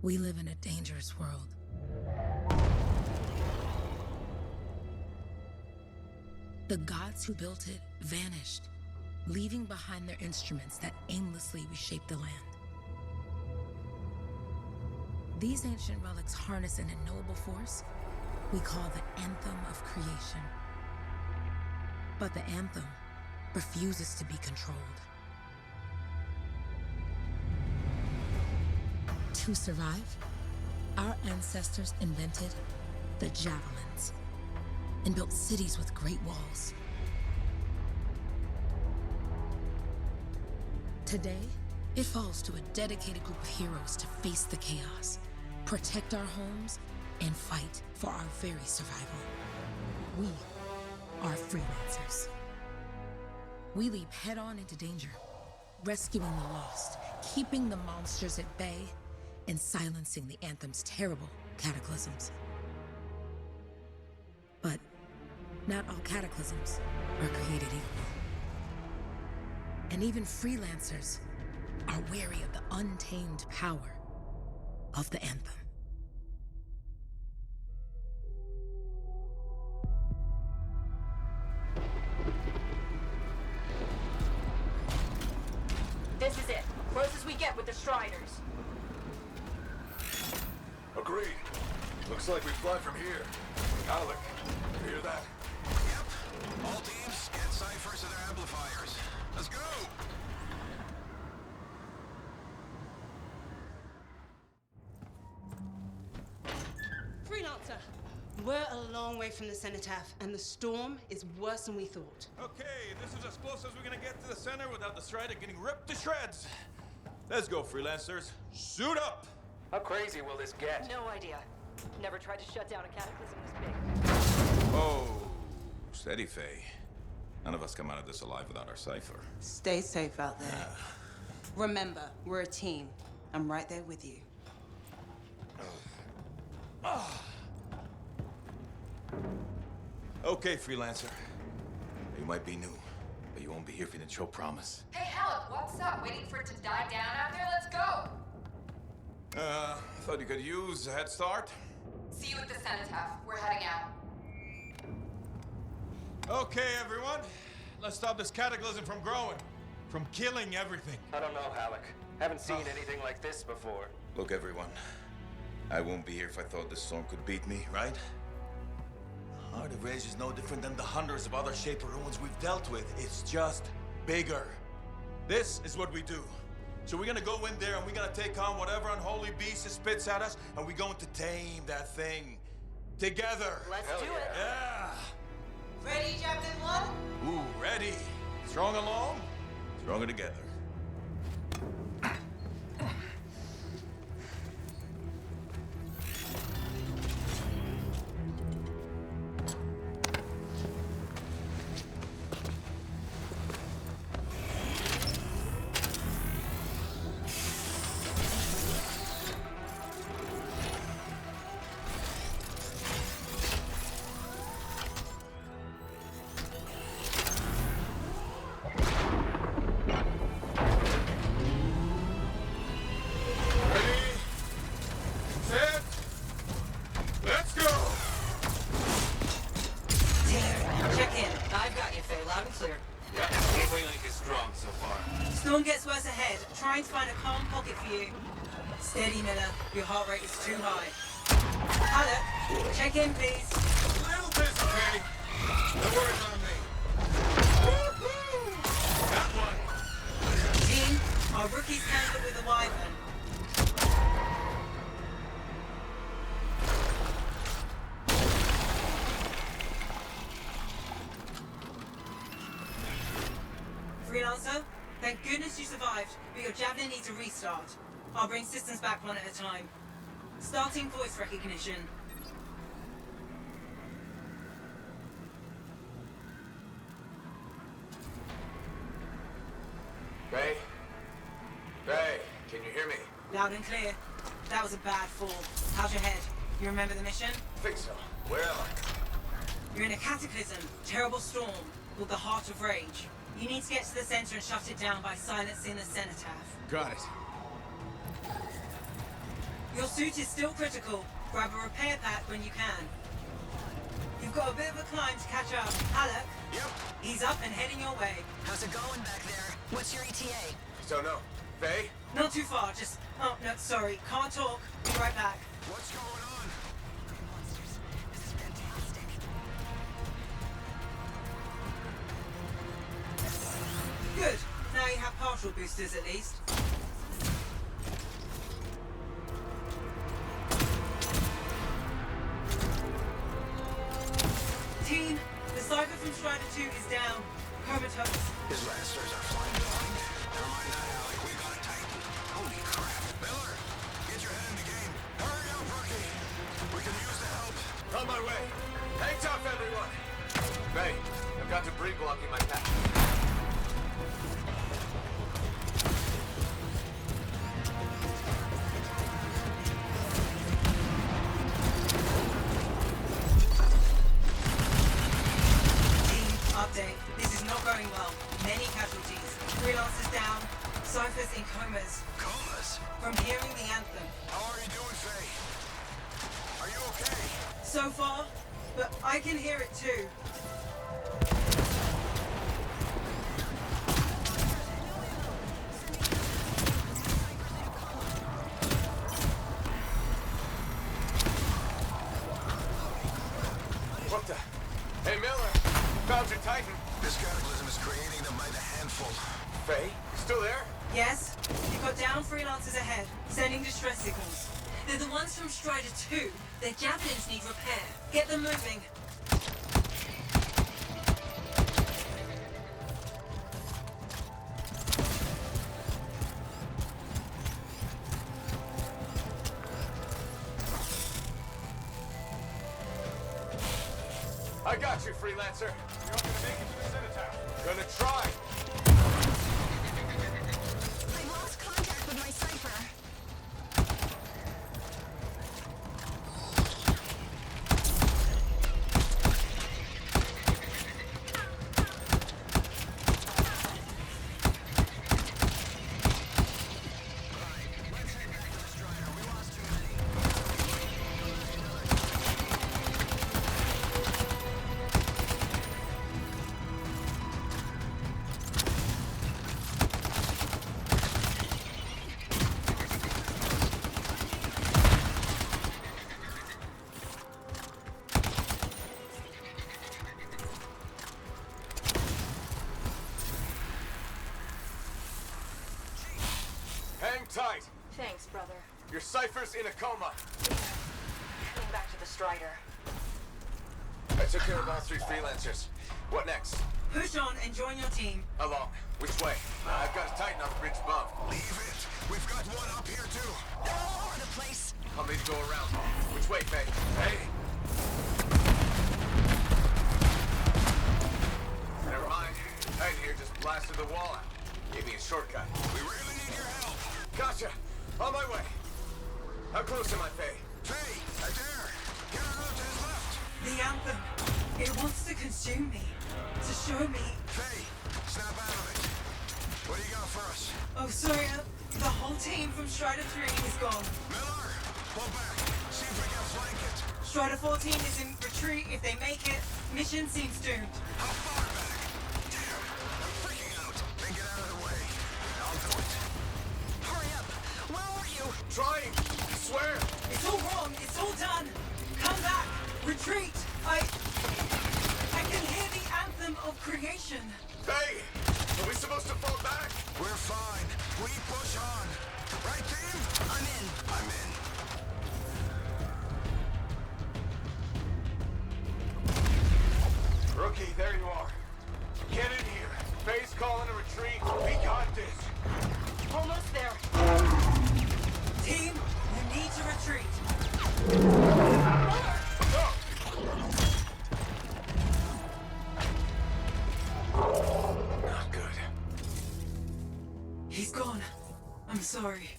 We live in a dangerous world. The gods who built it vanished, leaving behind their instruments that aimlessly reshaped the land. These ancient relics harness an unknowable force we call the Anthem of Creation. But the Anthem refuses to be controlled. To survive, our ancestors invented the javelins and built cities with great walls. Today, it falls to a dedicated group of heroes to face the chaos, protect our homes, and fight for our very survival. We are freelancers. We leap head-on into danger, rescuing the lost, keeping the monsters at bay, and silencing the Anthem's terrible cataclysms. But not all cataclysms are created equal. And even freelancers are wary of the untamed power of the Anthem. This is it. Closest we get with the Striders. Agreed. Looks like we fly from here. Alec, you hear that? Yep. All teams, get ciphers to their amplifiers. Let's go! Freelancer, we're a long way from the cenotaph, and the storm is worse than we thought. Okay, this is as close as we're gonna get to the center without the Strider getting ripped to shreds. Let's go, freelancers. Suit up! How crazy will this get? No idea. Never tried to shut down a cataclysm this big. Oh, steady, Faye. None of us come out of this alive without our cipher. Stay safe out there. Remember, we're a team. I'm right there with you. Okay, freelancer. You might be new, but you won't be here if you didn't show promise. Hey, Alec, what's up? Waiting for it to die down out there? Let's go! Thought you could use a head start. See you at the cenotaph. We're heading out. Okay, everyone. Let's stop this cataclysm from growing, from killing everything. I don't know, Alec. Haven't seen anything like this before. Look, everyone. I won't be here if I thought this storm could beat me, right? Heart of Rage is no different than the hundreds of other Shaper ruins we've dealt with. It's just bigger. This is what we do. So we're gonna go in there and we're gonna take on whatever unholy beast it spits at us, and we're going to tame that thing. Together. Let's do it. Yeah. Ready, Javelin 1? Ooh, ready. Strong alone, stronger together. Storm gets worse ahead. Trying to find a calm pocket for you. Steady, Miller. Your heart rate is too high. Alec, check in, please. A little busy, Penny. No worries on me. That one. Team, our rookies handled with a wyvern. Freelancer, thank goodness you survived, but your Javelin needs a restart. I'll bring systems back one at a time. Starting voice recognition. Ray? Ray, can you hear me? Loud and clear. That was a bad fall. How's your head? You remember the mission? I think so. Where am I? You're in a cataclysm, terrible storm, called the Heart of Rage. You need to get to the center and shut it down by silencing the cenotaph. Got it. Your suit is still critical. Grab a repair pack when you can. You've got a bit of a climb to catch up. Alec? Yep. He's up and heading your way. How's it going back there? What's your ETA? Don't know. Faye? Not too far, just... Oh, no, sorry. Can't talk. Be right back. What's going on? Monsters. This is fantastic. Good. Now you have partial boosters at least. Team, the Cypher from Strider 2 is down. Comatose. His lancers are flying blind. Never mind that, Alec. We got it tight. Holy crap. Miller, get your head in the game. Hurry up, rookie. We can use the help. On my way. Hang tough, everyone. Faye, I've got debris blocking my path. Update. This is not going well. Many casualties. Freelancers down. Cyphers in comas. Comas? From hearing the anthem. How are you doing, Faye? Are you okay? So far, but I can hear it too. What the? Hey, Miller! Found your Titan. This cataclysm is creating them by the handful. Faye, still there? Yes, you've got down freelancers ahead, sending distress signals. They're the ones from Strider 2. Their javelins need repair. Get them moving. I got you, Freelancer. You're not gonna make it to the Cenotaph. Gonna try. I lost contact with my Cypher. Hang tight. Thanks, brother. Your Cypher's in a coma. Heading back to the Strider. I took care of all 3 Freelancers. What next? Push on and join your team. Along. Which way? I've got a Titan on the bridge above. Leave it. We've got one up here, too. They're all over the place. I'll need to go around. Which way, Faye? Hey! Never mind. Titan here just blasted the wall out. Gave me a shortcut. We really need your help. Gotcha! On my way. How close am I, Faye? Faye, Adair, get her out to his left. The anthem. It wants to consume me. To show me. Faye, snap out of it. What do you got for us? Oh, sorry. The whole team from Strider 3 is gone. Miller, pull back. See if we can flank it. Strider 14 is in retreat. If they make it, mission seems doomed. How far back? Damn, I'm freaking out. Then get out of the way. I'll do it. Hurry up. Where are you? Trying! I swear! It's all wrong. It's all done. Come back. Retreat. I can hear the anthem of creation. Faye! Are we supposed to fall back? We're fine. We push on. Right, team? I'm in. I'm in. Rookie, there you are. Get in here. Faye's calling a retreat. We got this. Almost there. Team, you need to retreat. Not good. He's gone. I'm sorry.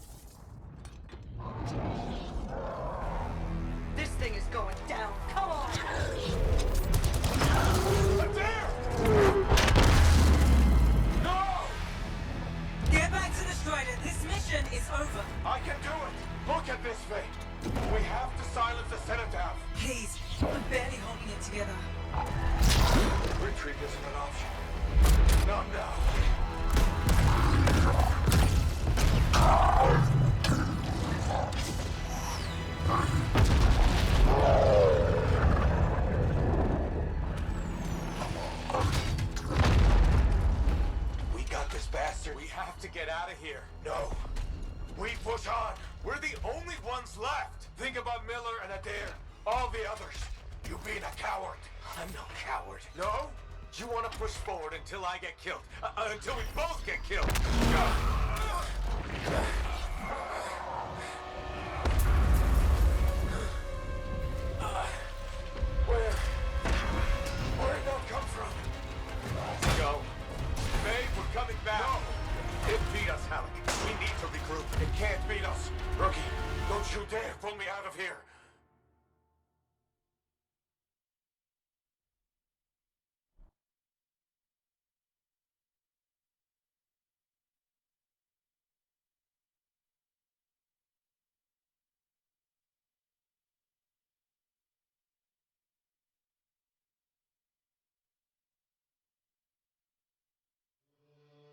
This thing is going down. Come on! Adair! No! Get back to the Strider. This mission is over. I can do it. Look at this, Faye. out of here. No. We push on. We're the only ones left. Think about Miller and Adair. All the others. You being a coward. I'm no coward. No? You want to push forward until I get killed. Until we both get killed. Where'd that come from? Let's go. Babe, we're coming back. No! It beat us, Halleck. We need to regroup. It can't beat us. Rookie, don't you dare pull me out of here.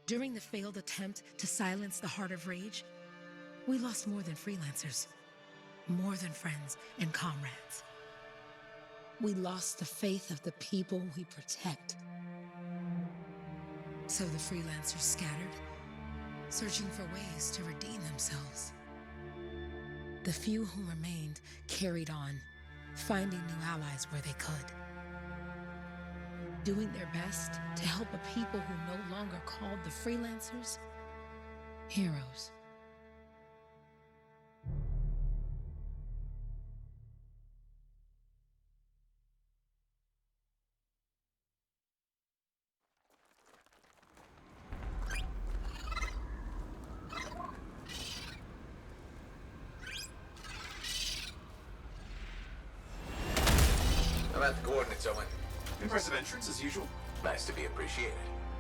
During the failed attempt to silence the Heart of Rage, we lost more than freelancers, more than friends and comrades. We lost the faith of the people we protect. So the freelancers scattered, searching for ways to redeem themselves. The few who remained carried on, finding new allies where they could, doing their best to help a people who no longer called the freelancers heroes. I'm at the coordinates, Owen. Impressive entrance, as usual. Nice to be appreciated.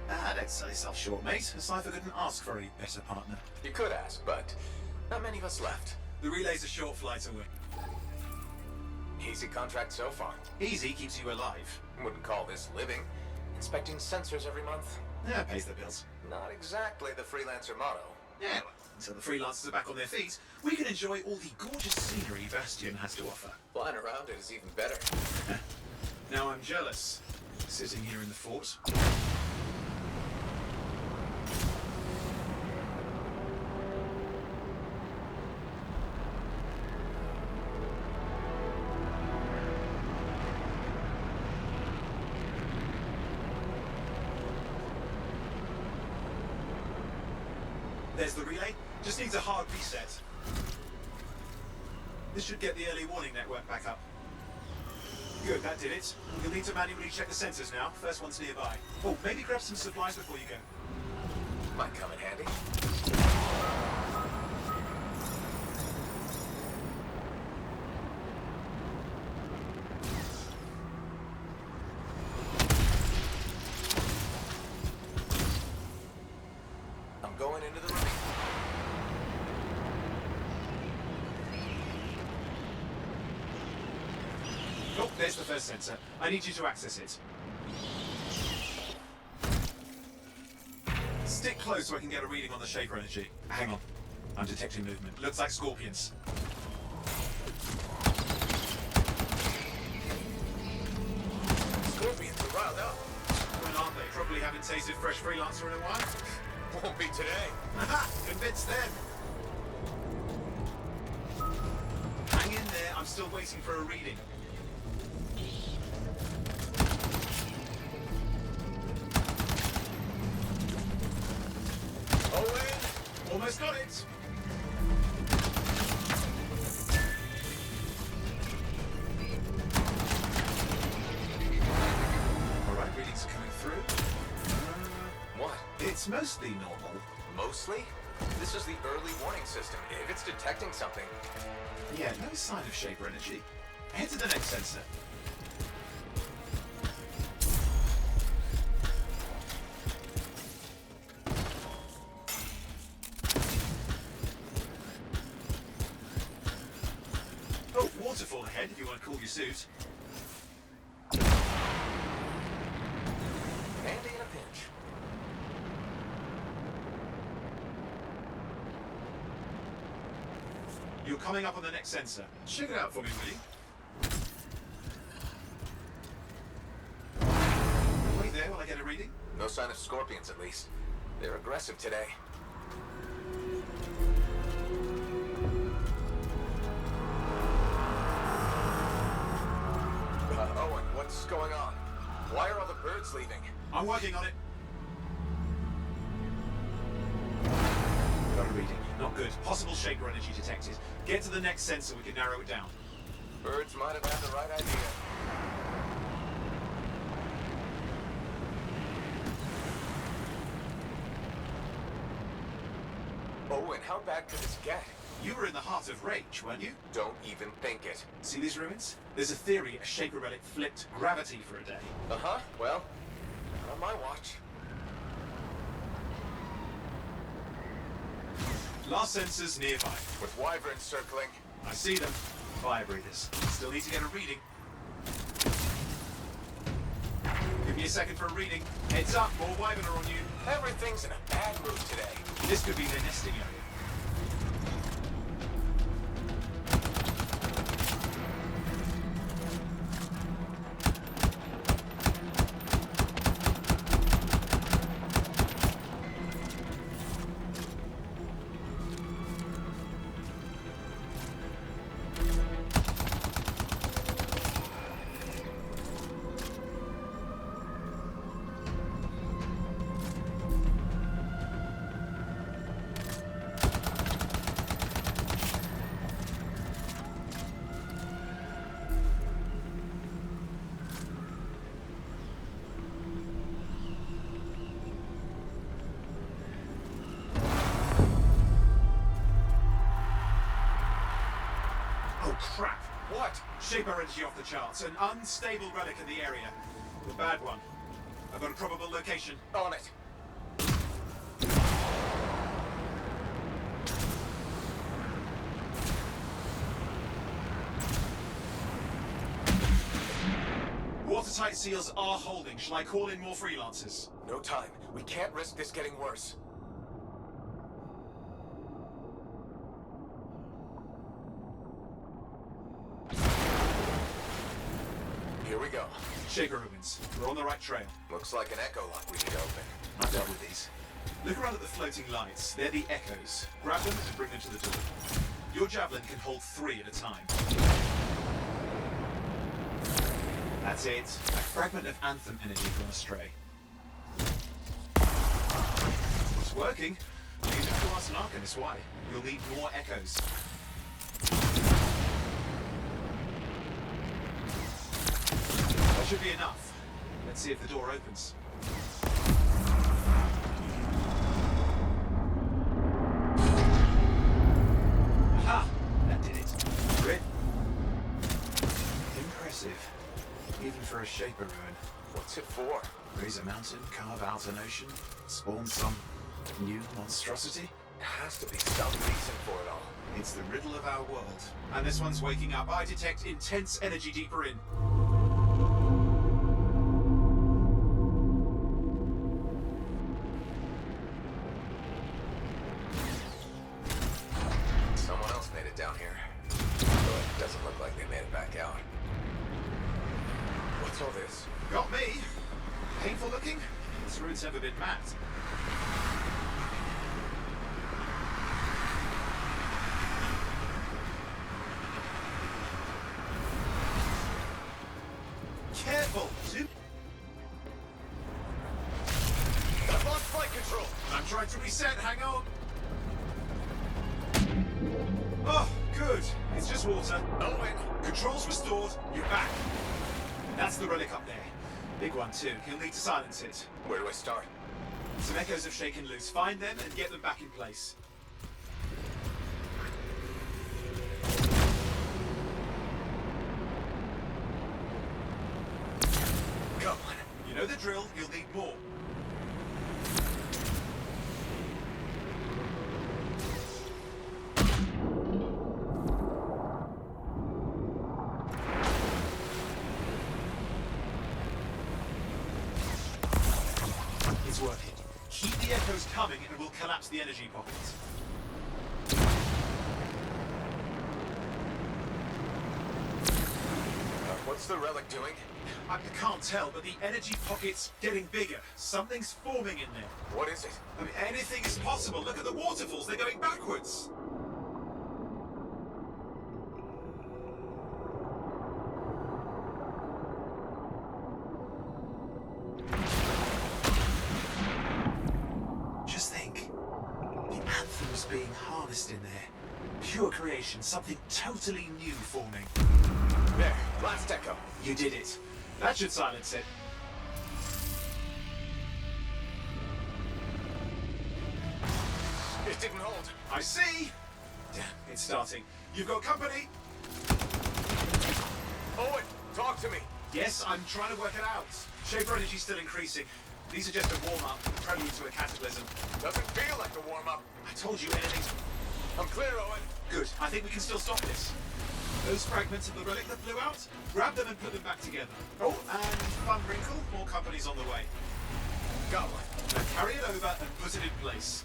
Don't sell yourself short, mate. A cipher couldn't ask for a better partner. You could ask, but not many of us left. The relay's a short flight away. Easy contract so far. Easy keeps you alive. Wouldn't call this living. Inspecting sensors every month. Yeah, pays the bills. Not exactly the freelancer motto. Yeah, well, until the freelancers are back on their feet, we can enjoy all the gorgeous scenery Bastion has to offer. Flying around it is even better. Now I'm jealous, sitting here in the fort. There's the relay. Just needs a hard reset. This should get the early warning network back up. Good, that did it. You'll need to manually check the sensors now. First one's nearby. Oh, maybe grab some supplies before you go. Might come in handy. I'm going into the room. Oh, there's the first sensor. I need you to access it. Stick close so I can get a reading on the Shaper energy. Hang on. I'm detecting movement. Looks like scorpions. Scorpions are riled up. Well, aren't they? Probably haven't tasted fresh freelancer in a while. Won't be today. Aha! Convinced them. Hang in there. I'm still waiting for a reading. Owen! Almost got it. All right, readings are coming through. What? It's mostly normal. Mostly? This is the early warning system. If it's detecting something... Yeah, no sign of Shaper energy. Head to the next sensor. Oh, waterfall ahead if you want to cool your suit. Handy in a pinch. You're coming up on the next sensor. Check it out for me, will you? Wait there while I get a reading. No sign of scorpions, at least. They're aggressive today. What's going on? Why are all the birds leaving? I'm working on it. Got a reading. Not good. Possible shaper energy detected. Get to the next sensor, we can narrow it down. Birds might have had the right idea. Oh, and how bad could this get? You were in the heart of Rage, weren't you? Don't even think it. See these ruins? There's a theory a shaper relic flipped gravity for a day. Uh-huh. Well, not on my watch. Last sensors nearby. With wyverns circling. I see them. Fire breathers. Still need to get a reading. Give me a second for a reading. Heads up, more wyvern are on you. Everything's in a bad mood today. This could be their nesting area. Crap. What? Shaper energy off the charts. An unstable relic in the area. The bad one. I've got a probable location. On it. Watertight seals are holding. Shall I call in more freelancers? No time. We can't risk this getting worse. Here we go. Shaper ruins. We're on the right trail. Looks like an echo lock we need open. I've dealt with these. Look around at the floating lights. They're the echoes. Grab them and bring them to the door. Your javelin can hold 3 at a time. That's it. A fragment of Anthem energy gone astray. It's working. You need to ask an Arcanist why. You'll need more echoes. That should be enough. Let's see if the door opens. Aha! That did it. Great. Impressive. Even for a shaper ruin. What's it for? Raise a mountain, carve out an ocean, spawn some new monstrosity? There has to be some reason for it all. It's the riddle of our world. And this one's waking up. I detect intense energy deeper in. Someone else made it down here. Though it doesn't look like they made it back out. What's all this? Got me. Painful looking? This ruin's never been mapped. Careful! I've lost flight control! I'm trying to reset, hang on! Oh, good. It's just water. Owen! Controls restored, you're back. That's the relic up there. Big one too. He'll need to silence it. Where do I start? Some echoes have shaken loose. Find them and get them back in place. Come on. You know the drill, you'll need more. It's working. Keep the echoes coming and we'll collapse the energy pockets. What's the relic doing? I can't tell, but the energy pocket's getting bigger. Something's forming in there. What is it? I mean, anything is possible. Look at the waterfalls. They're going backwards. pure creation, something totally new forming. There, last echo. You did it. That should silence it. It didn't hold. I see! Damn, it's starting. You've got company? Owen, talk to me. Yes, I'm trying to work it out. Shaper energy's still increasing. These are just a warm-up, prelude to a cataclysm. Doesn't feel like a warm-up. I told you anything's... I'm clear, Owen. Good. I think we can still stop this. Those fragments of the relic that blew out, grab them and put them back together. Oh, and fun wrinkle, more company's on the way. Got one. Now carry it over and put it in place.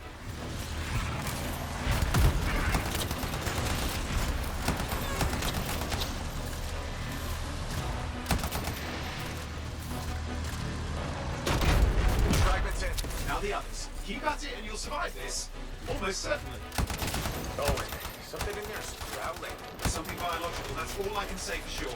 Fragments in. Now the others. Keep at it and you'll survive this. Almost certainly. Owen, something in there's growling. Something biological, that's all I can say for sure.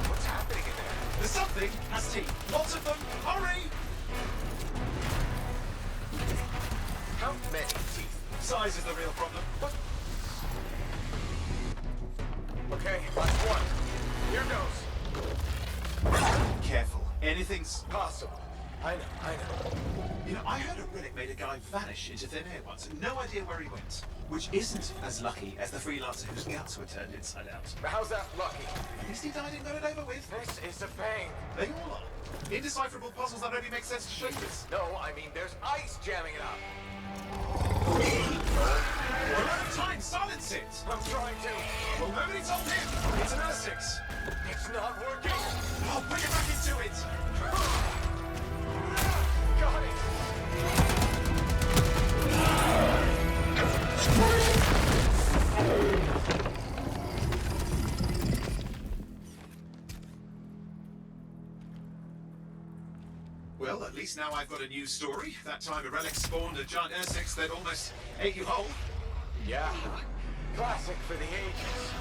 What's happening in there? There's something has teeth. Lots of them. Hurry! How many teeth? Size is the real problem. What? Okay, last one. Here goes. Careful. Anything's... Possible. I know. You know, I heard a relic made a guy vanish into thin air once. No idea where he went. Which isn't as lucky as the freelancer whose guts were turned inside out. But how's that lucky? At least he died and got it over with. This is a pain. They all are. Indecipherable puzzles that only make sense to shapers. No, I mean there's ice jamming it up. We're out of time. Silence it. I'm trying to. Well, nobody told him. It's an R6. It's not working. I'll bring it back into it. Got it. Well, at least now I've got a new story. That time a relic spawned a giant R6 that almost ate you whole. Yeah. Classic for the ages.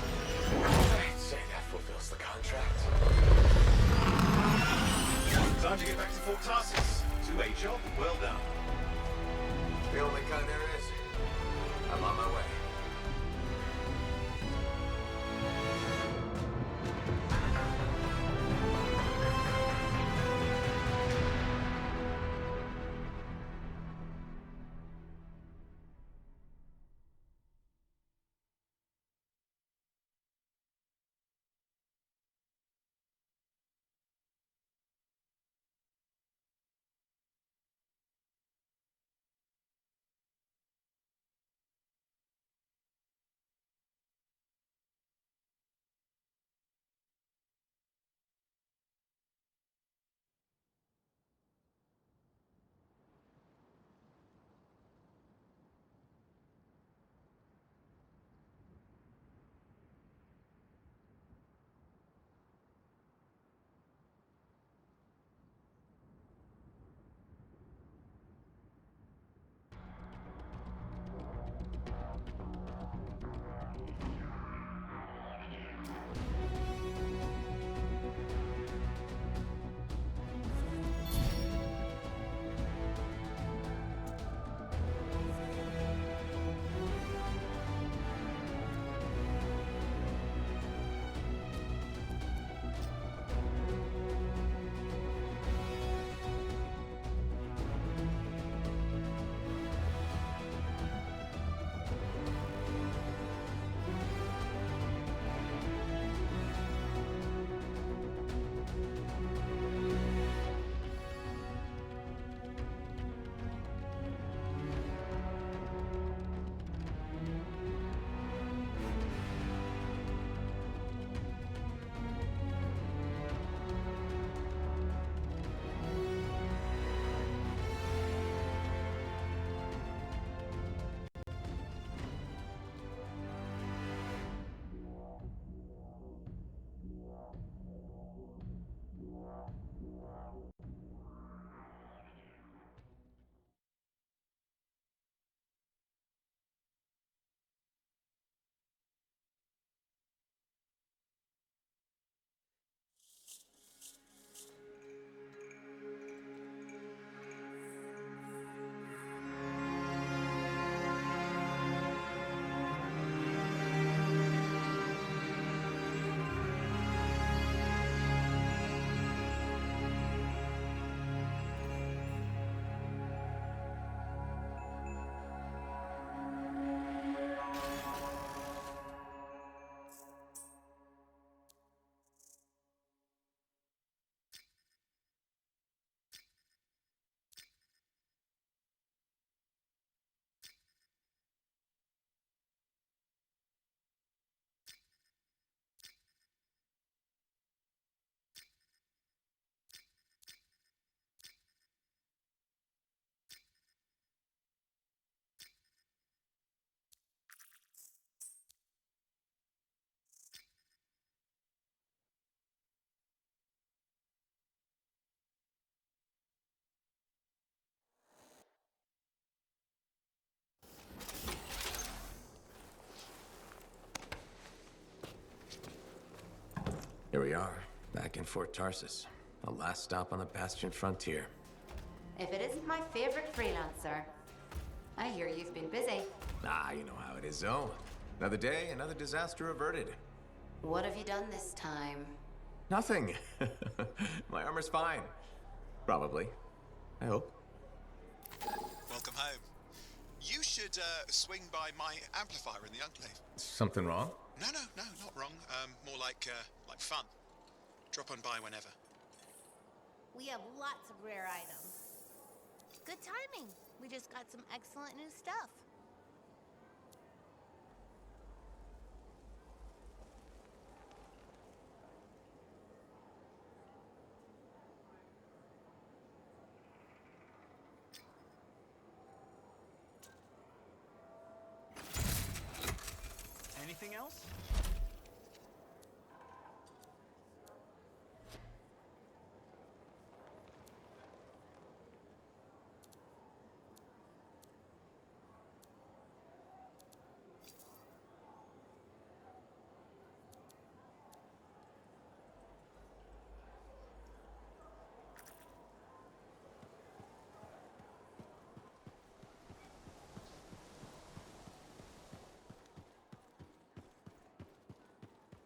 I'd say that fulfills the contract. Time to get back to Fort Tarsus. To a job well done. The only kind there is. I'm on my way. Back in Fort Tarsus, the last stop on the Bastion frontier. If it isn't my favorite freelancer. I hear you've been busy. Ah, you know how it is, Zoe. Another day, another disaster averted. What have you done this time? Nothing. My armor's fine. Probably. I hope. Welcome home. You should swing by my amplifier in the Enclave. Something wrong? No, not wrong. More like fun. Drop on by whenever. We have lots of rare items. Good timing. We just got some excellent new stuff. Anything else?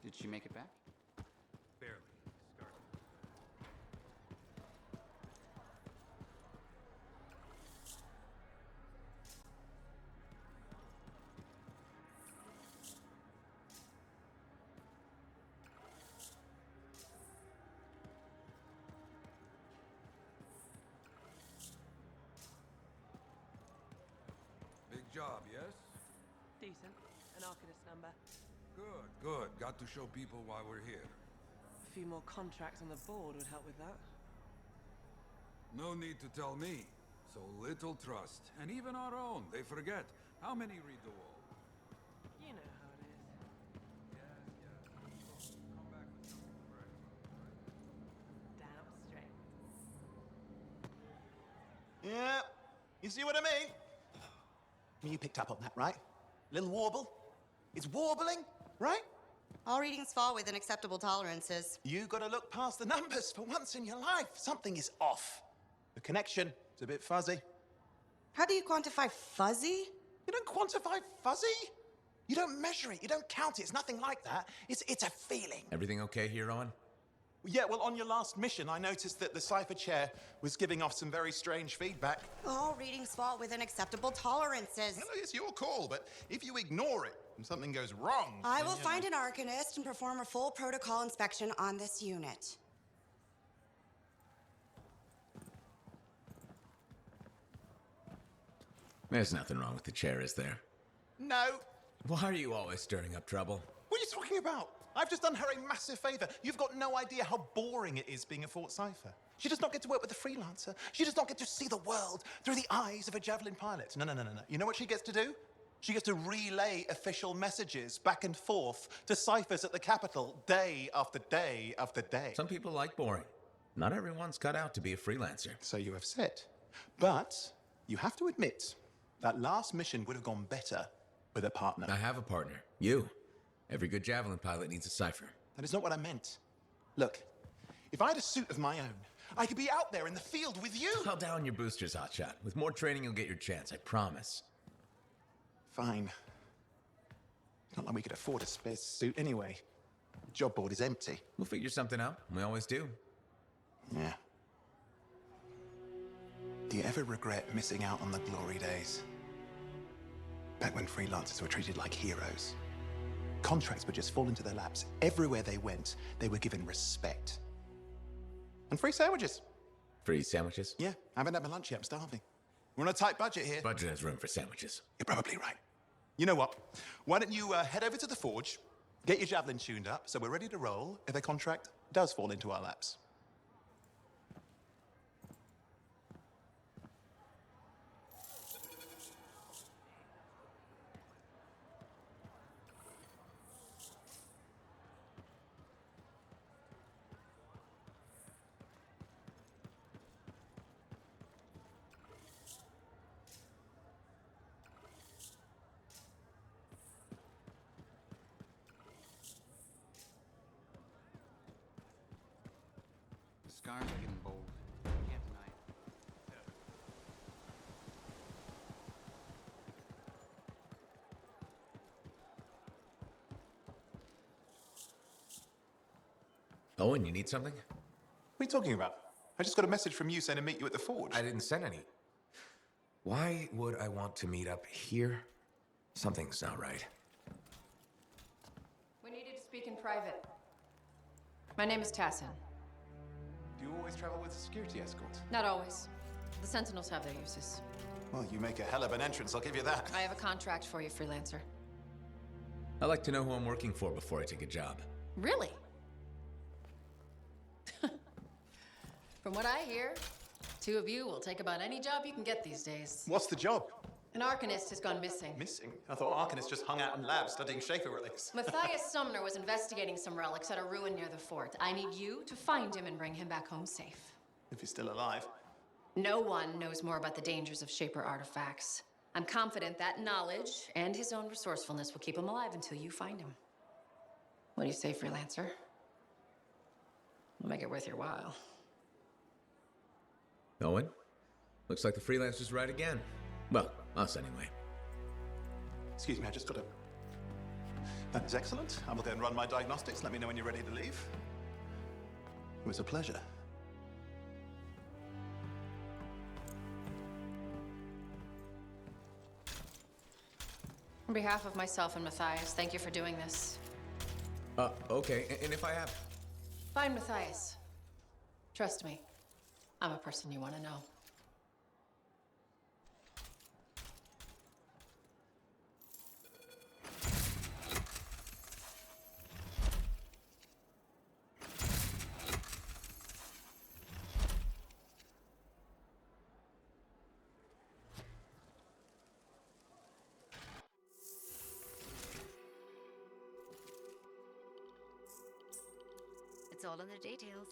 Did she make it back? Barely. Started. Big job, yes? Decent. An Arcanist number. Good, good. Got to show people why we're here. A few more contracts on the board would help with that. No need to tell me. So little trust. And even our own, they forget. How many read the wall? You know how it is. Yes. Come back with something to brag about, right? Damn straight. Yeah, you see what I mean? You picked up on that, right? Little warble? It's warbling, right? All readings fall within acceptable tolerances. You gotta look past the numbers for once in your life. Something is off. The connection is a bit fuzzy. How do you quantify fuzzy? You don't quantify fuzzy? You don't measure it, you don't count it, it's nothing like that. It's a feeling. Everything okay here, Owen? Yeah, well, on your last mission, I noticed that the cipher chair was giving off some very strange feedback. All readings fall within acceptable tolerances. No, it's your call, but if you ignore it and something goes wrong... I will find an Arcanist and perform a full protocol inspection on this unit. There's nothing wrong with the chair, is there? No. Why are you always stirring up trouble? What are you talking about? I've just done her a massive favor. You've got no idea how boring it is being a Fort Cipher. She does not get to work with a freelancer. She does not get to see the world through the eyes of a Javelin pilot. No. You know what she gets to do? She gets to relay official messages back and forth to ciphers at the Capitol day after day after day. Some people like boring. Not everyone's cut out to be a freelancer. So you have said. But you have to admit, that last mission would have gone better with a partner. I have a partner. You. Every good Javelin pilot needs a cipher. That is not what I meant. Look, if I had a suit of my own, I could be out there in the field with you. Call down your boosters, Hotshot. With more training, you'll get your chance, I promise. Fine. Not like we could afford a spare suit anyway. The job board is empty. We'll figure something out. We always do. Yeah. Do you ever regret missing out on the glory days? Back when freelancers were treated like heroes. Contracts would just fall into their laps. Everywhere they went, they were given respect. And free sandwiches. Free sandwiches? Yeah, I haven't had my lunch yet, I'm starving. We're on a tight budget here. Budget has room for sandwiches. You're probably right. You know what? Why don't you head over to the forge, get your Javelin tuned up, so we're ready to roll if a contract does fall into our laps. Scars are getting bold. Can't deny it. Owen, you need something? What are you talking about? I just got a message from you saying to meet you at the forge. I didn't send any. Why would I want to meet up here? Something's not right. We needed to speak in private. My name is Tassin. Do you always travel with a security escort? Not always. The Sentinels have their uses. Well, you make a hell of an entrance, I'll give you that. I have a contract for you, freelancer. I like to know who I'm working for before I take a job. Really? From what I hear, two of you will take about any job you can get these days. What's the job? An Arcanist has gone missing. Missing? I thought Arcanists just hung out in labs studying Schaefer relics. Matthias Sumner was investigating some relics at a ruin near the fort. I need you to find him and bring him back home safe. If he's still alive. No one knows more about the dangers of Shaper artifacts. I'm confident that knowledge and his own resourcefulness will keep him alive until you find him. What do you say, freelancer? We'll make it worth your while. Owen? Looks like the freelancer's right again. Well, us anyway. Excuse me, I just got a... That is excellent. I will go and run my diagnostics. Let me know when you're ready to leave. It was a pleasure. On behalf of myself and Matthias, thank you for doing this. Okay. And if I have... Find Matthias. Trust me, I'm a person you want to know. It's all in the details.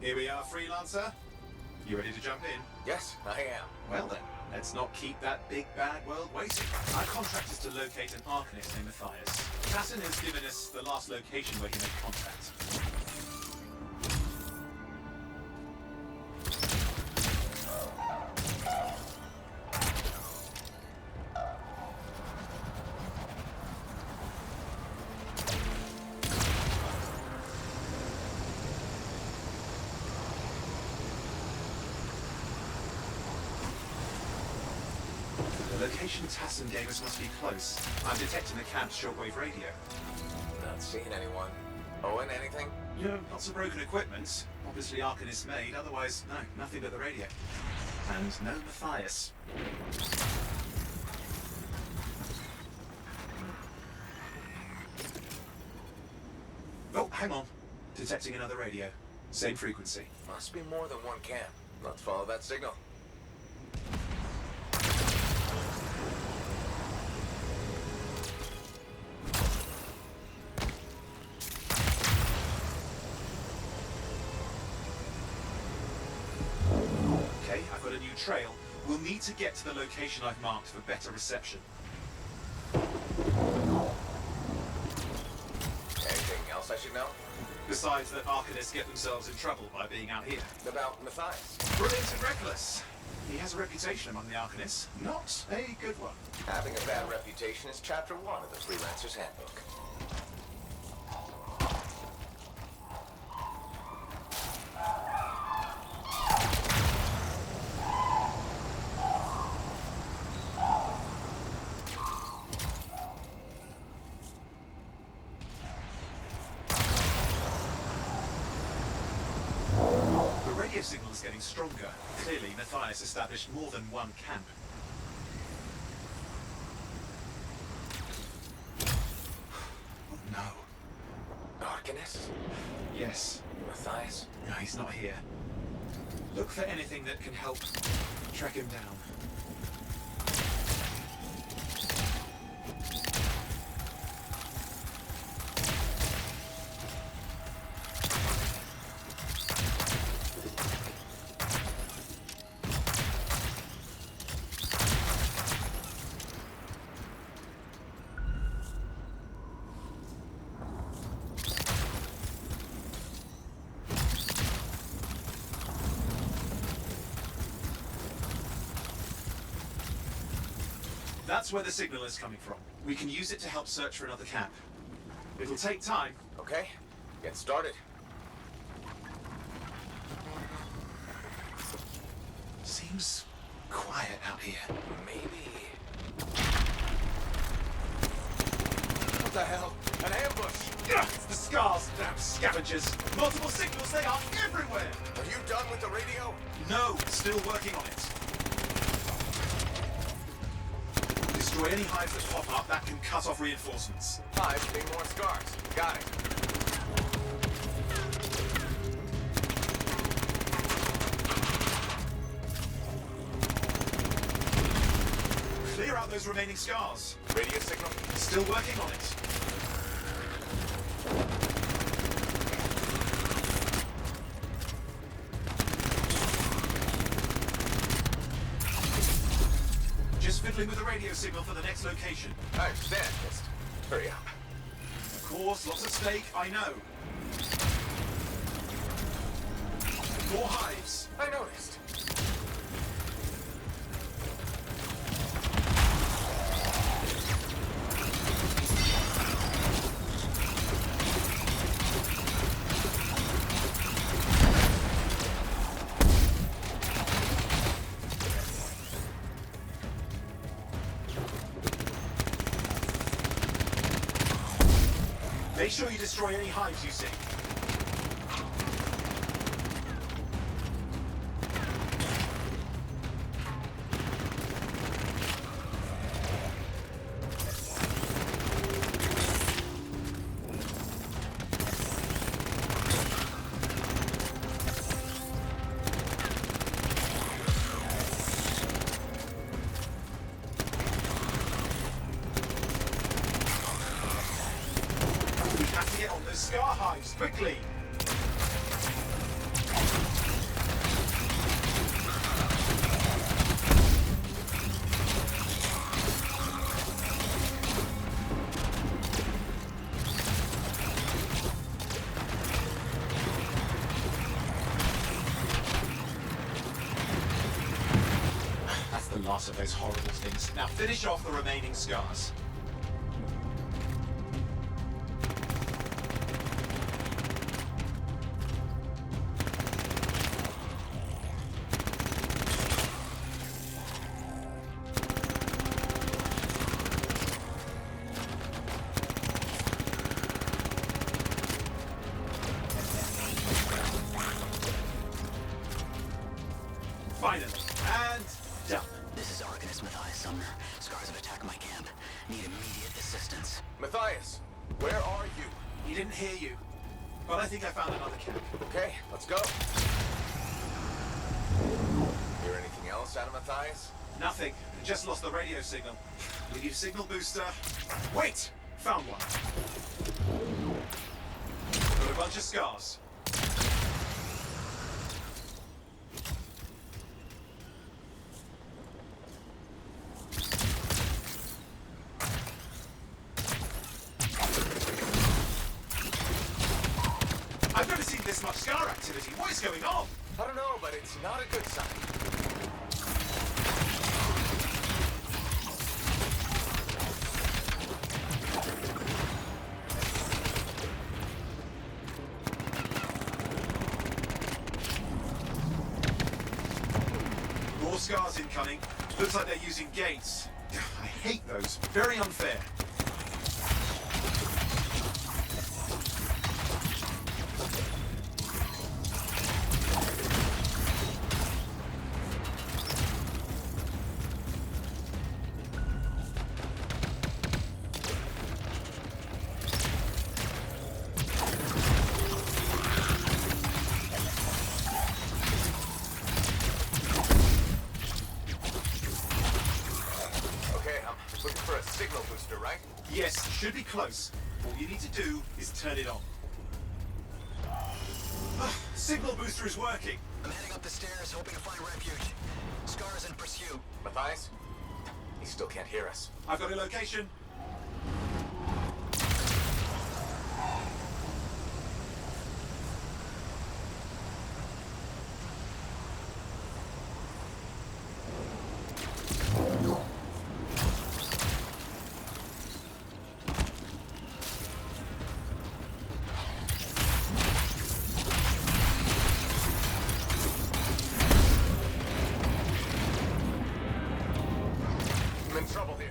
Here we are, Freelancer. You ready to jump in? Yes, I am. Well then, let's not keep that big bad world waiting. Our contract is to locate an Arcanist named Matthias. Tassin has given us the last location where he made contact. The location Tassin gave us must be close. I'm detecting the camp's shortwave radio. Not seeing anyone. Owen, anything? Yeah, lots of broken equipment. Obviously Arcanist made, otherwise, no, nothing but the radio. And no Matthias. Oh, hang on. Detecting another radio. Same frequency. Must be more than one camp. Let's follow that signal. Okay, I've got a new trail. We'll need to get to the location I've marked for better reception. Anything else I should know? Besides that Arcanists get themselves in trouble by being out here. About Matthias? Brilliant and reckless. He has a reputation among the Arcanists. Not a good one. Having a bad reputation is chapter 1 of the Freelancer's Handbook. The radio signal is getting stronger. Clearly, Matthias established more than one camp. Oh no. Arcanist? Yes. Matthias? No, he's not here. Look for anything that can help track him down. That's where the signal is coming from. We can use it to help search for another camp. It'll take time. Okay, get started. Seems quiet out here. Maybe... What the hell? An ambush! Ugh, it's the scars, damn scavengers! Multiple signals, they are everywhere! Are you done with the radio? No, still working on it. Destroy any hives that pop up, that can cut off reinforcements. Hives need more scars. Got it. Clear out those remaining scars. Radio signal? Still working on it. Just fiddling with the radio signal for the next location. I understand. Just hurry up. Of course, lots at stake, I know. More hives. I noticed. Make sure you destroy any hives you see. We have to get on those scar hives quickly. last of those horrible things. Now finish off the remaining scars. Finally. And done. This is Arcanist Matthias Sumner. Scars have attacked my camp. Need immediate assistance. Matthias, where are you? He didn't hear you. But I think I found another camp. Okay, let's go. Hear anything else out of Matthias? Nothing. Just lost the radio signal. We need a signal booster. Wait! Found one. Got a bunch of scars. I've never seen this much scar activity. What is going on? I don't know, but it's not a good sign. More scars incoming. Looks like they're using gates. I hate those. Very unfair. Looking for a signal booster, right? Yes, should be close. All you need to do is turn it on. Signal booster is working. I'm heading up the stairs, hoping to find refuge. Scars in pursuit. Matthias? He still can't hear us. I've got a location. I'm in trouble here.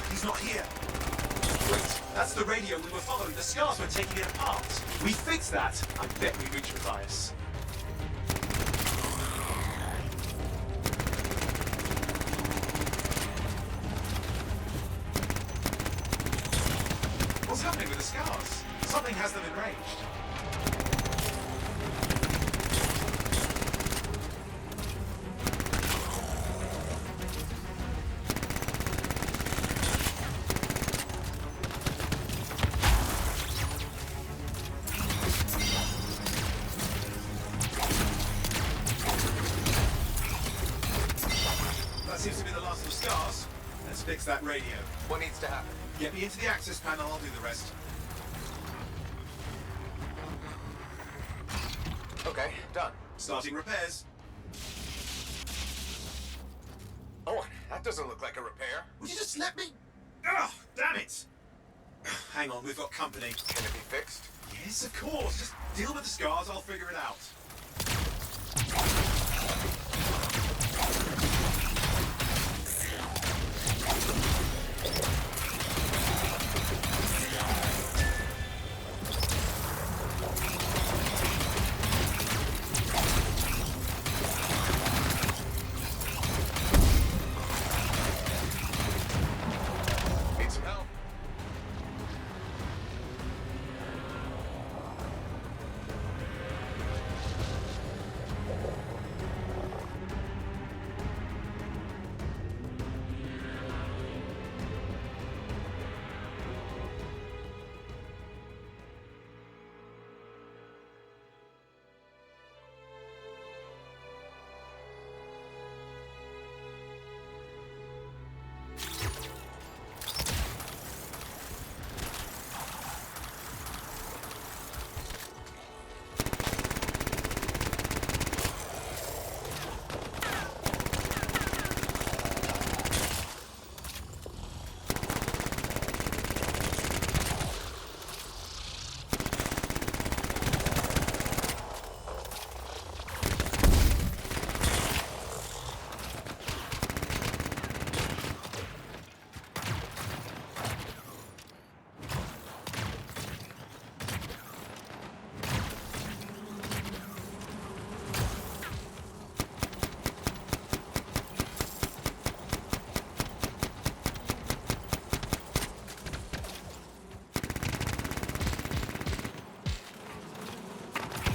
He's not here. Wait, that's the radio we were following. The scars were taking it apart. We fixed that. I bet we reached Matthias. What's happening with the scars? Something has them enraged. That seems to be the last of the scars. Let's fix that radio. What needs to happen? Get me into the access panel, I'll do the rest. Okay, done. Starting repairs. Oh, that doesn't look like a repair. Would you just let me... Ugh, damn it! Hang on, we've got company. Can it be fixed? Yes, of course. Just deal with the scars, I'll figure it out. Need some help?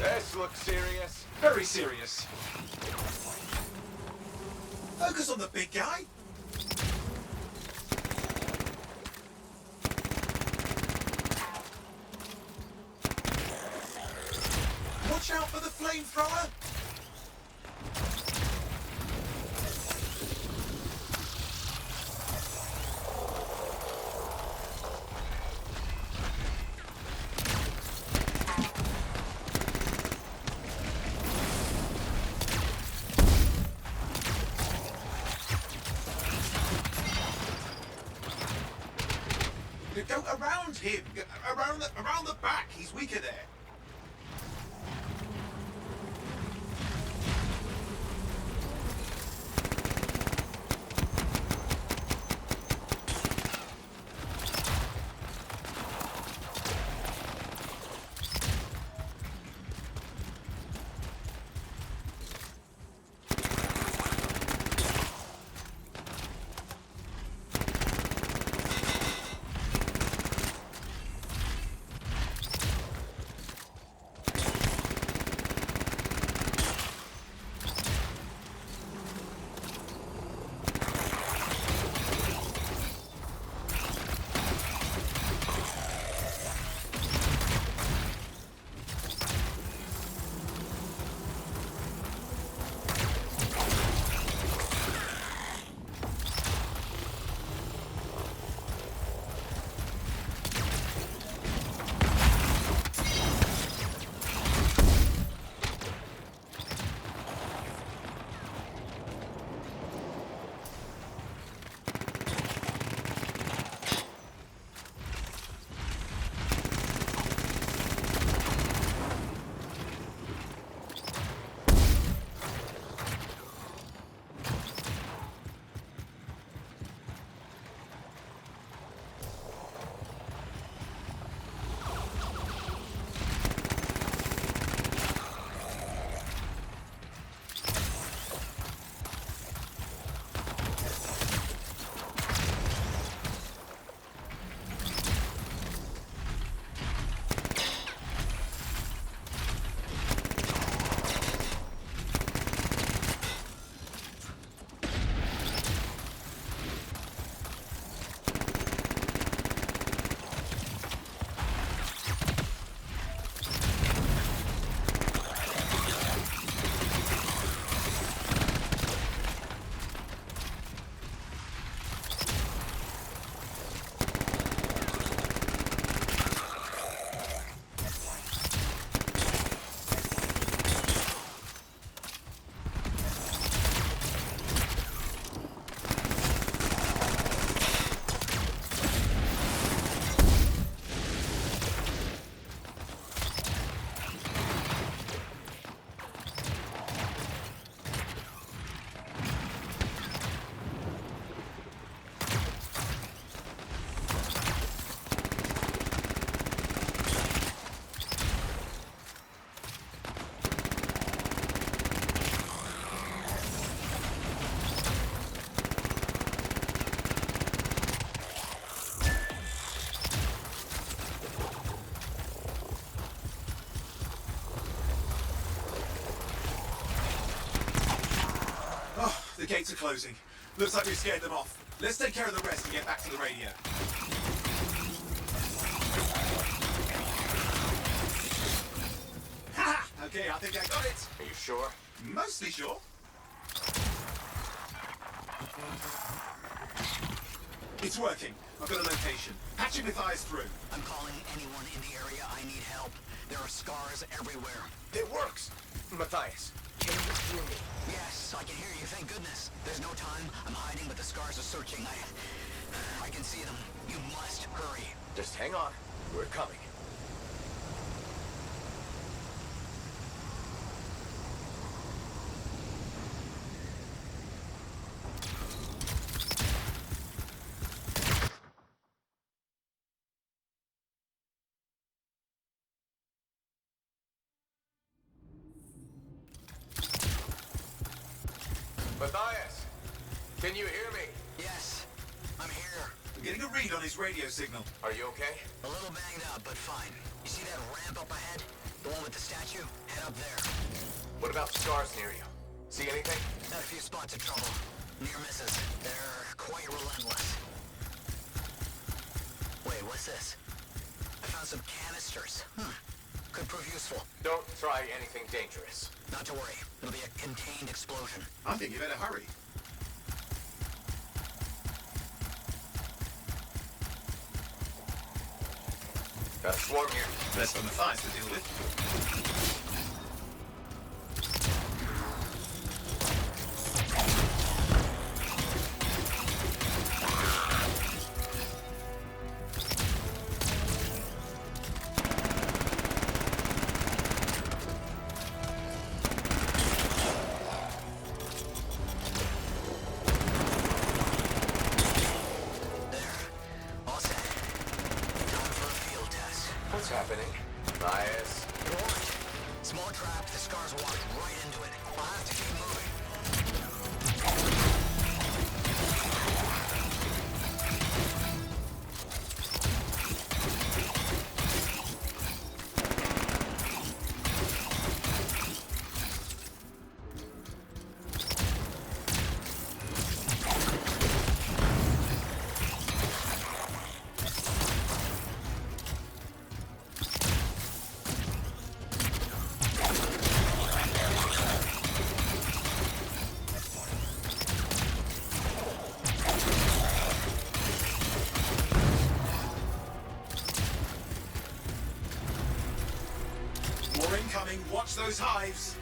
This looks serious. Very serious. Focus on the big guy. Watch out for the flamethrower. Go around him. Around the back. He's weaker there. gates are closing. Looks like we scared them off. Let's take care of the rest and get back to the radio. Ha! Okay, I think I got it. Are you sure? Mostly sure. It's working. I've got a location. Patching with eyes through. I'm calling anyone in the area. I need help. There are scars everywhere. It works! Matthias, can you hear me? Yes, I can hear you, thank goodness. There's no time. I'm hiding, but the scars are searching. I can see them. You must hurry. Just hang on. We're coming. Matthias, can you hear me? Yes, I'm here. I'm getting a read on his radio signal. Are you okay? A little banged up, but fine. You see that ramp up ahead? The one with the statue? Head up there. What about the scars near you? See anything? Got a few spots of trouble. Near misses. They're quite relentless. Wait, what's this? I found some canisters. Could prove useful. Don't try anything dangerous. Not to worry. It'll be a contained explosion. I think you better hurry. Got a swarm here. Less for Matthias to deal with. What's happening? Matthias. You're right. Small trap. The scars walked right into it. I'll have to keep moving. More incoming. Watch those hives.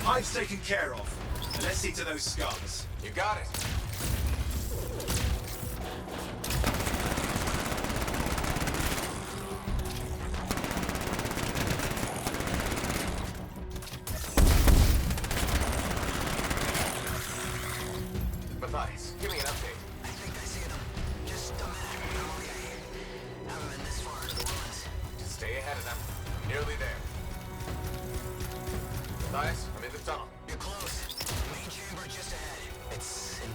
Hive's taken care of. And let's see to those scars. You got it. Matthias, give me an update. I think I see them. Just a minute. I'm okay. Haven't been this far into the ruins. Just stay ahead of them. Nearly there. Matthias?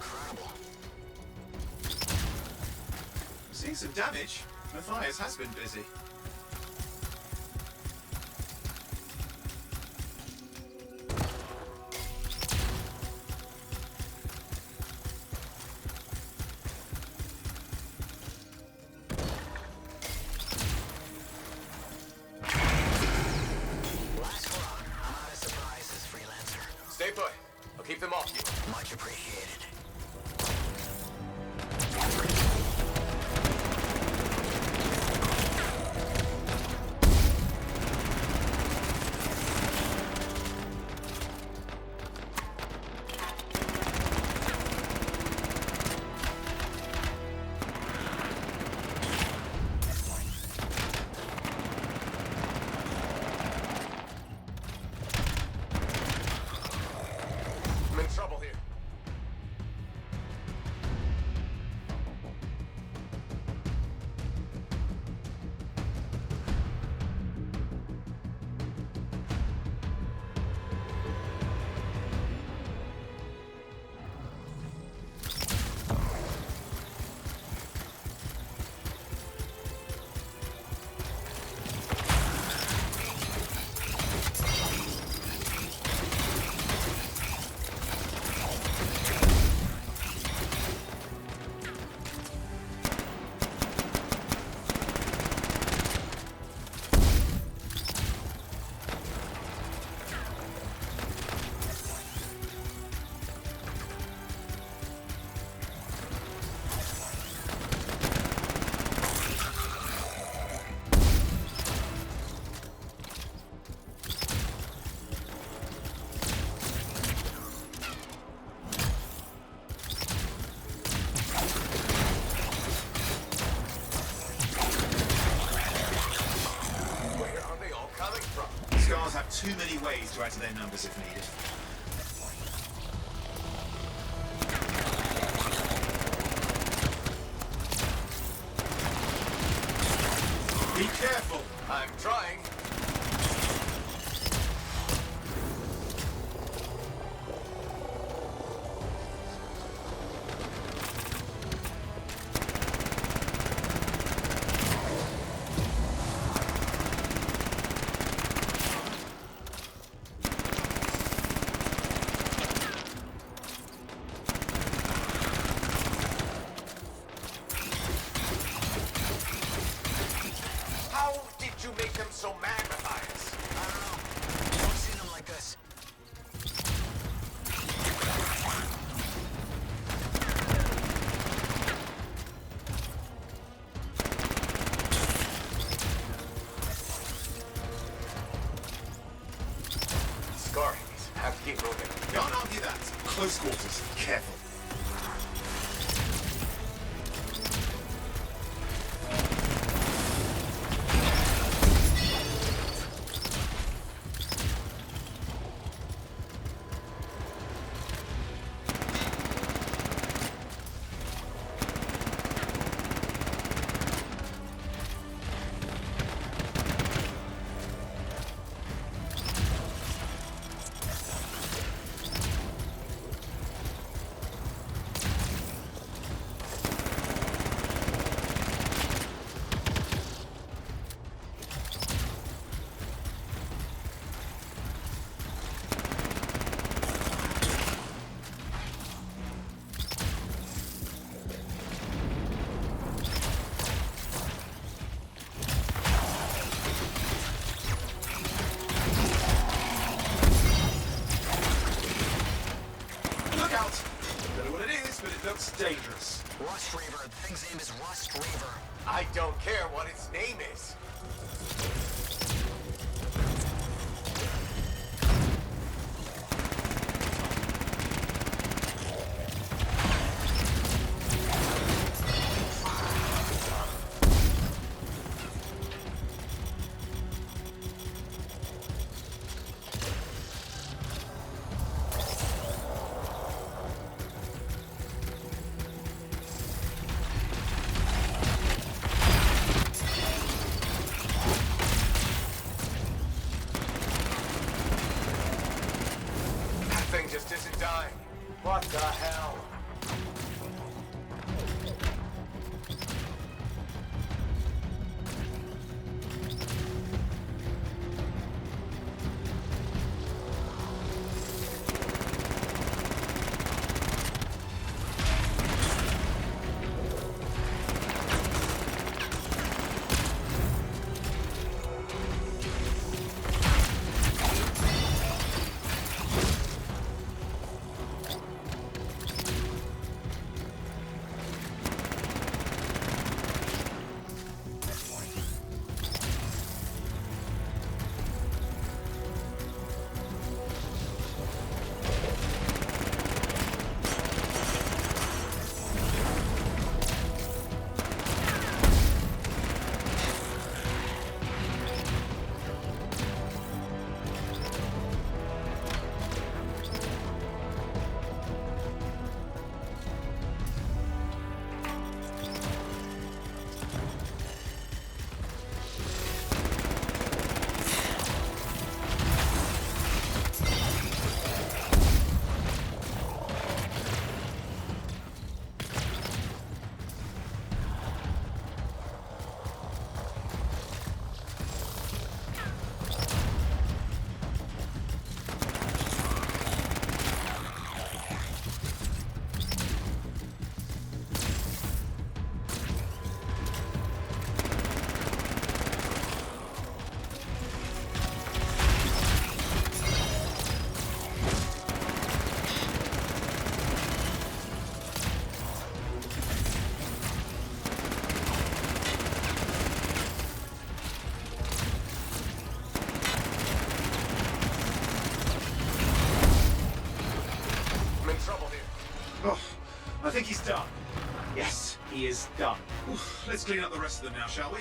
incredible. Seeing some damage. Matthias has been busy. Last run. I'm out of surprises, freelancer. Stay put. I'll keep them off you. Much appreciated. I'm in trouble here. Where are they all coming from? Scars have too many ways to add to their numbers if needed. Be careful! I'm trying. How did you make them so mad, Matthias? I don't know. I've never seen them like this. Scarring. Have to keep moving. Can't argue that. Close quarters. Careful. Look out! Don't know what it is, but it looks dangerous. Rust Reaver. The thing's name is Rust Reaver. I don't care what its name is. That thing just isn't dying. What the hell? Oh, I think he's done. Yes, he is done. Oof, let's clean up the rest of them now, shall we?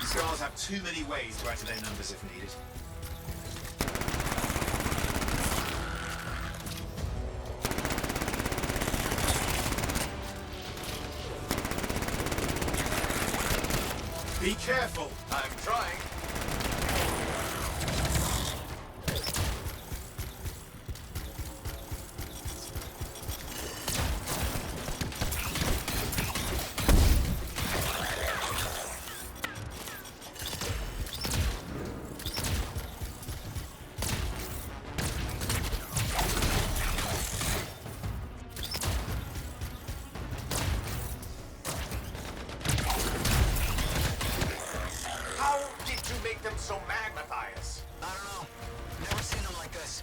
Scars have too many ways to add to their numbers if needed. Be careful! I'm trying. Them so mad, Matthias? I don't know. Never seen them like this.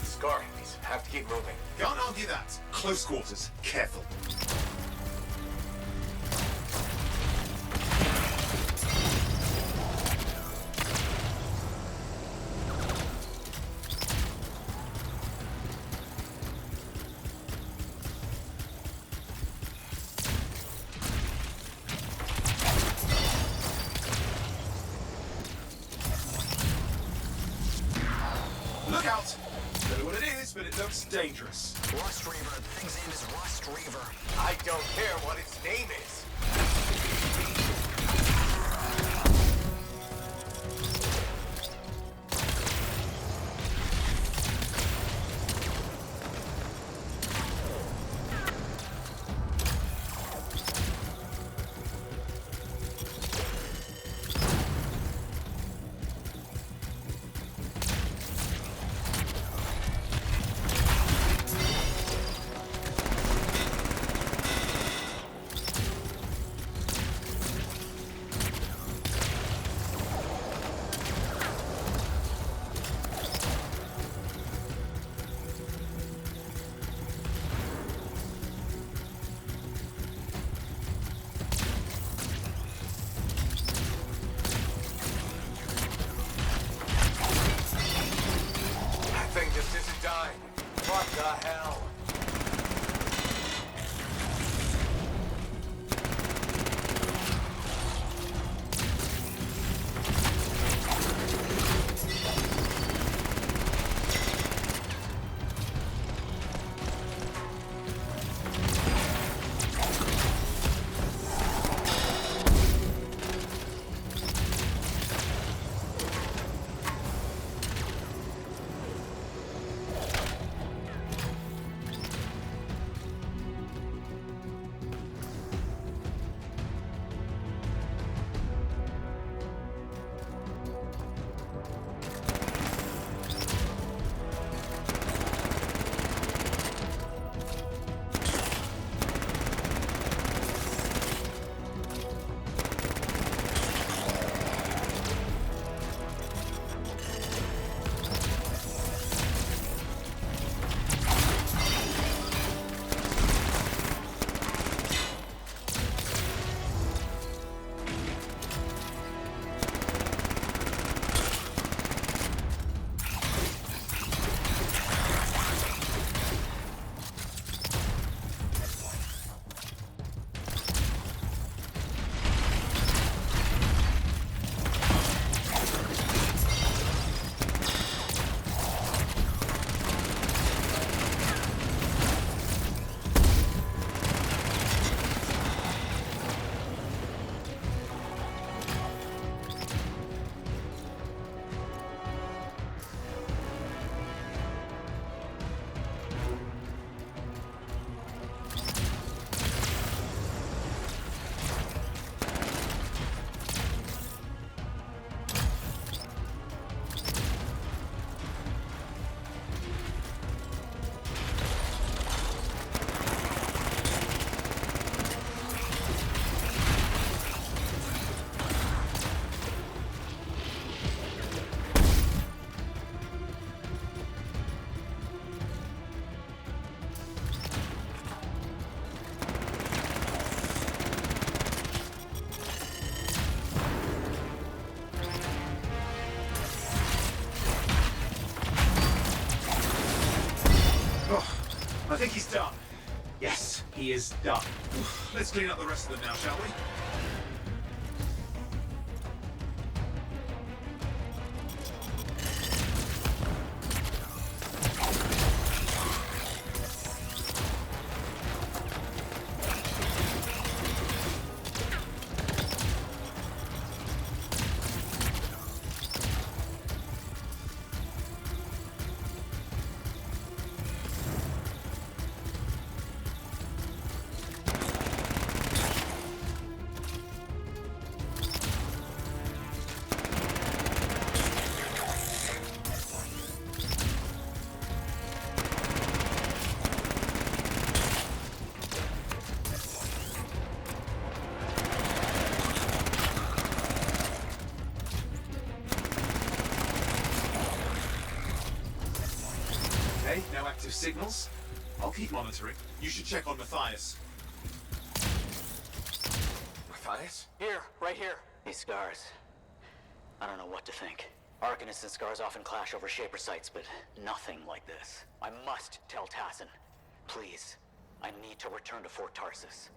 Scar, please. Have to keep moving. Can't argue that. Close quarters. Careful. Look out! Don't know what it is, but it looks dangerous. Rust Reaver. The thing's name is Rust Reaver. I don't care what its name is. What the hell? think he's done. Yes, he is done. Let's clean up the rest of them now, shall we? Okay, no active signals. I'll keep monitoring. You should check on Matthias. Matthias? Here, right here. These scars. I don't know what to think. Arcanists and scars often clash over Shaper sites, but nothing like this. I must tell Tassin. Please. I need to return to Fort Tarsus.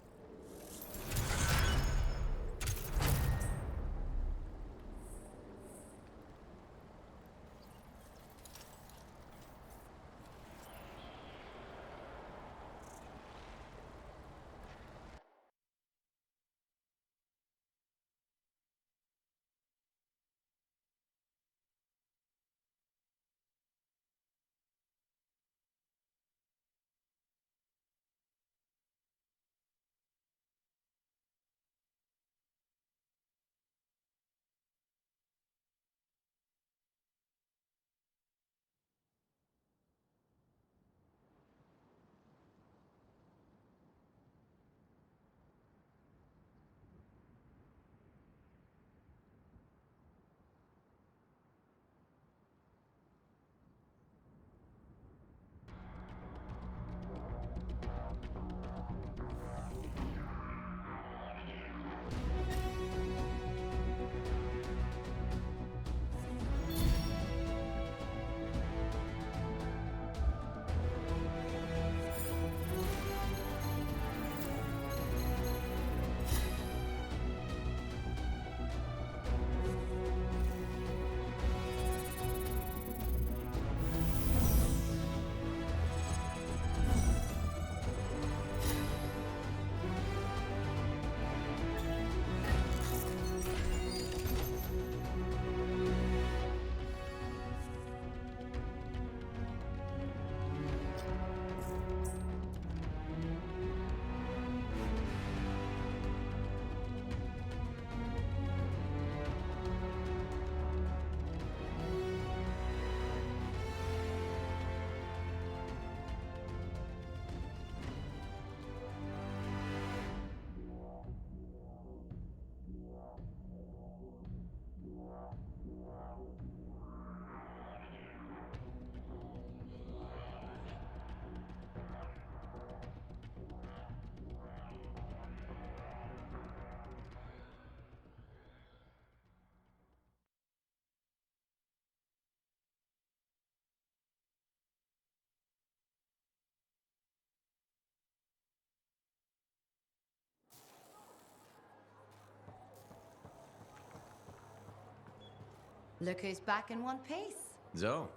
Look who's back in one piece. Zoe,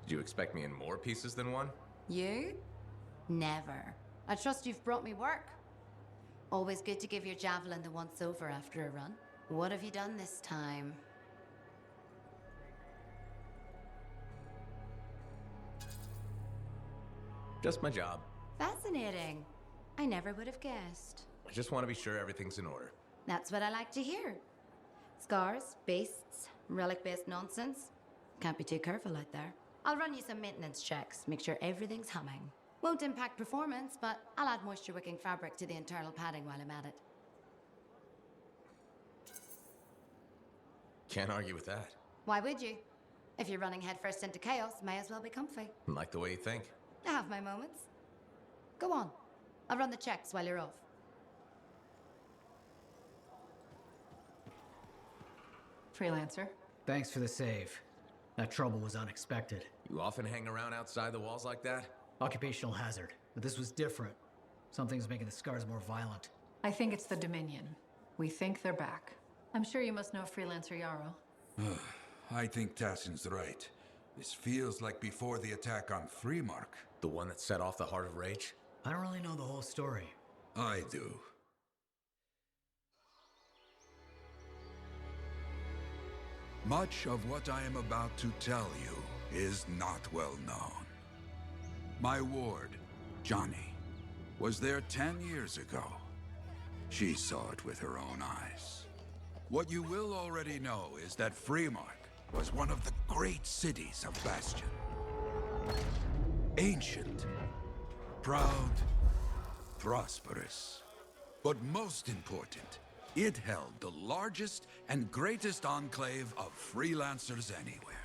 did you expect me in more pieces than one? You? Never. I trust you've brought me work. Always good to give your javelin the once-over after a run. What have you done this time? Just my job. Fascinating. I never would have guessed. I just want to be sure everything's in order. That's what I like to hear. Scars, beasts, relic-based nonsense. Can't be too careful out there. I'll run you some maintenance checks, make sure everything's humming. Won't impact performance, but I'll add moisture-wicking fabric to the internal padding while I'm at it. Can't argue with that. Why would you? If you're running headfirst into chaos, may as well be comfy. Like the way you think. I have my moments. Go on. I'll run the checks while you're off. Freelancer. Thanks for the save. That trouble was unexpected. You often hang around outside the walls like that? occupational hazard. But this was different. Something's making the scars more violent. I think it's the Dominion. We think they're back. I'm sure you must know Freelancer Yarrow. I think Tassin's right. This feels like before the attack on Freemark. The one that set off the Heart of Rage? I don't really know the whole story. I do. Much of what I am about to tell you is not well known. My ward, Johnny, was there 10 years ago. She saw it with her own eyes. What you will already know is that Freemark was one of the great cities of Bastion. Ancient, proud, prosperous. But most important, it held the largest and greatest enclave of freelancers anywhere.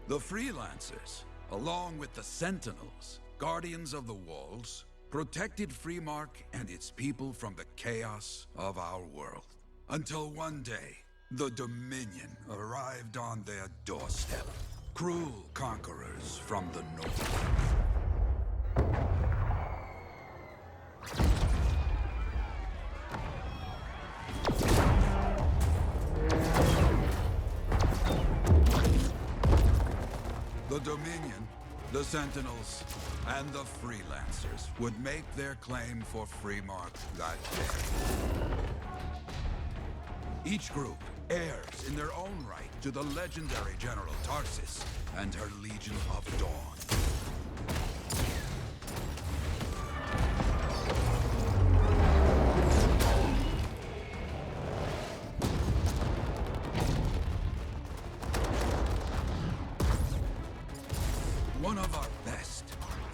The freelancers, along with the Sentinels, guardians of the walls, protected Freemark and its people from the chaos of our world. Until one day, the Dominion arrived on their doorstep. Cruel conquerors from the north. The Dominion, the Sentinels, and the Freelancers would make their claim for Freemark that day. Each group heirs in their own right to the legendary General Tarsis and her Legion of Dawn. One of our best,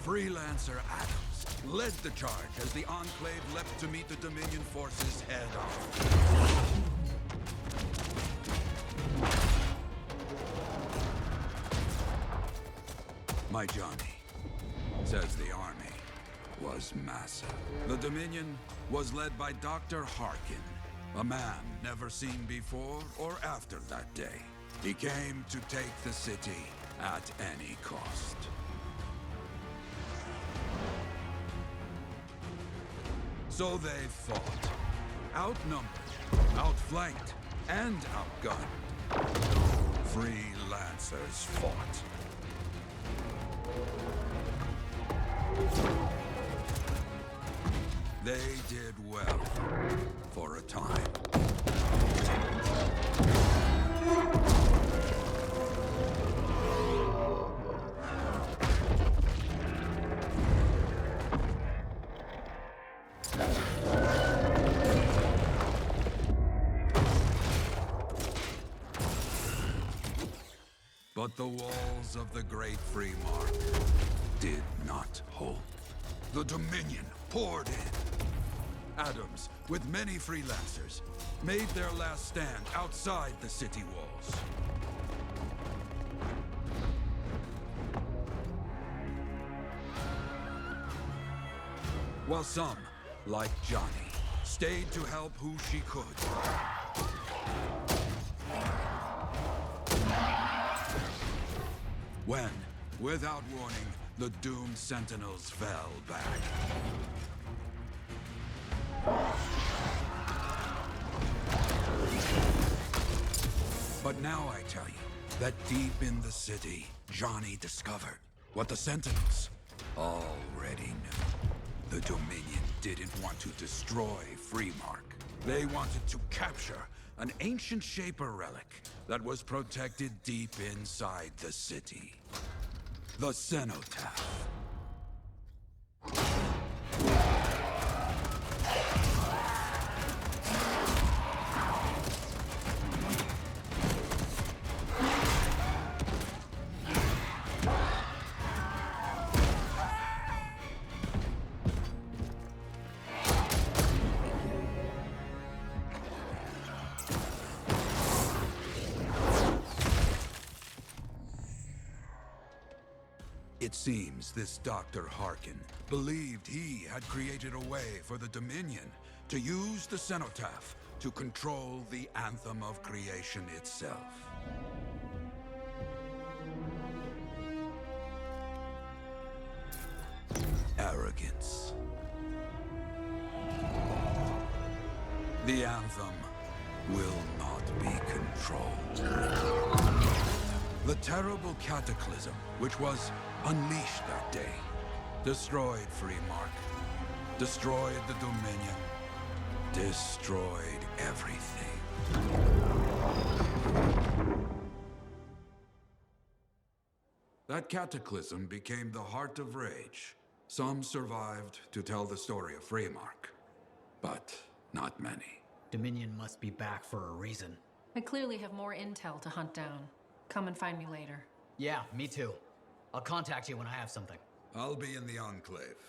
Freelancer Adams, led the charge as the Enclave leapt to meet the Dominion forces head-on. My Johnny, says the army, was massive. The Dominion was led by Dr. Harkin, a man never seen before or after that day. He came to take the city at any cost. So they fought, outnumbered, outflanked, and outgunned. Freelancers fought. They did well, for a time. But the walls of the Great Freemark did not hold. The Dominion poured in. Adams, with many freelancers, made their last stand outside the city walls. While some, like Johnny, stayed to help who she could. When, without warning, the doomed Sentinels fell back. But now I tell you that deep in the city, Johnny discovered what the Sentinels already knew. The Dominion didn't want to destroy Freemark. They wanted to capture an ancient Shaper relic that was protected deep inside the city. The Cenotaph. It seems this Dr. Harkin believed he had created a way for the Dominion to use the Cenotaph to control the Anthem of Creation itself. arrogance. The Anthem will not be controlled. The terrible cataclysm which was unleashed that day destroyed Freemark, destroyed the Dominion, destroyed everything. That cataclysm became the heart of rage. Some survived to tell the story of Freemark, but not many. Dominion must be back for a reason. I clearly have more intel to hunt down. Come and find me later. Yeah, me too. I'll contact you when I have something. I'll be in the Enclave.